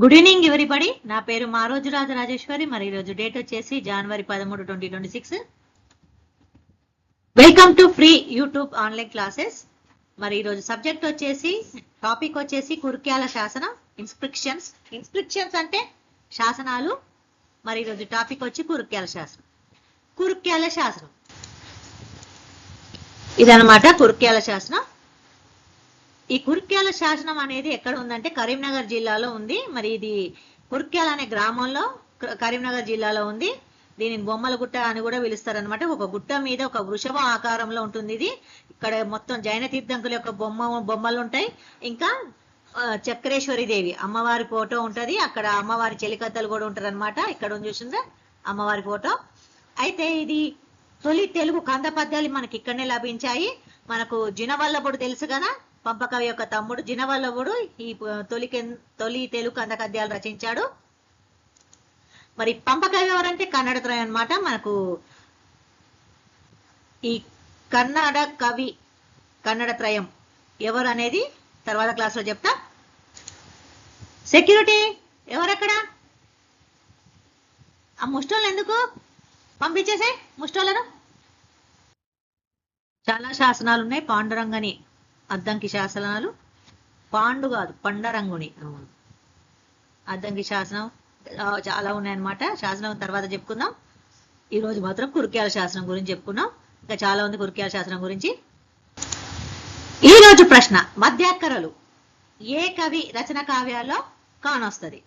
Good evening everybody. నా పేరు మారోజు రాజరాజేశ్వరి. మరి ఈరోజు డేట్ వచ్చేసి జనవరి 13, 2026. Welcome to free YouTube online classes. మరి ఈరోజు సబ్జెక్ట్ వచ్చేసి టాపిక్ వచ్చేసి కుర్క్యాల శాసనం, ఇన్స్క్రిప్షన్స్ అంటే శాసనాలు. మరి ఈరోజు టాపిక్ వచ్చి కుర్క్యాల శాసనం ఇదనమాట కుర్క్యాల శాసనం. ఈ కుర్క్యాల శాసనం అనేది ఎక్కడ ఉందంటే కరీంనగర్ జిల్లాలో ఉంది. మరి ఇది కుర్క్యాల అనే గ్రామంలో కరీంనగర్ జిల్లాలో ఉంది. దీనిని బొమ్మల గుట్ట అని కూడా పిలుస్తారనమాట. ఒక గుట్ట మీద ఒక వృషభ ఆకారంలో ఉంటుంది ఇది. ఇక్కడ మొత్తం జైన తీర్థంకుల యొక్క బొమ్మలు ఉంటాయి. ఇంకా చక్రేశ్వరి దేవి అమ్మవారి ఫోటో ఉంటది. అక్కడ అమ్మవారి చెలికత్తలు కూడా ఉంటారు అనమాట. ఇక్కడ చూసిందా అమ్మవారి ఫోటో. అయితే ఇది తొలి తెలుగు కంద పద్యాలు మనకి ఇక్కడనే లభించాయి. మనకు జినవల్లభుడు తెలుసు కదా, పంపకవి యొక్క తమ్ముడు జినవల్లభుడు ఈ తొలి తెలుగు కంద పద్యాలు రచించాడు. మరి పంపకవి ఎవరంటే కన్నడ త్రయం అనమాట. మనకు ఈ కన్నడ త్రయం ఎవరు అనేది తర్వాత క్లాస్ లో చెప్తా. సెక్యూరిటీ ఎవరక్కడ? ఆ ముష్టోళ్ళు ఎందుకు పంపించేసే? ముష్టోళ్ళను చాలా శాసనాలు ఉన్నాయి. పాండురంగని అద్దంకి శాసనాలు, పాండు కాదు పండరంగుని అద్దంకి శాసనం చాలా ఉన్నాయన్నమాట. శాసనం తర్వాత చెప్పుకుందాం. ఈ రోజు మాత్రం కుర్క్యాల శాసనం గురించి చెప్పుకున్నాం. ఇంకా చాలా ఉంది కుర్క్యాల శాసనం గురించి. ఈ రోజు ప్రశ్న, మధ్యాక్కరలు ఏ కవి రచన కావ్యాల్లో కానొస్తుంది?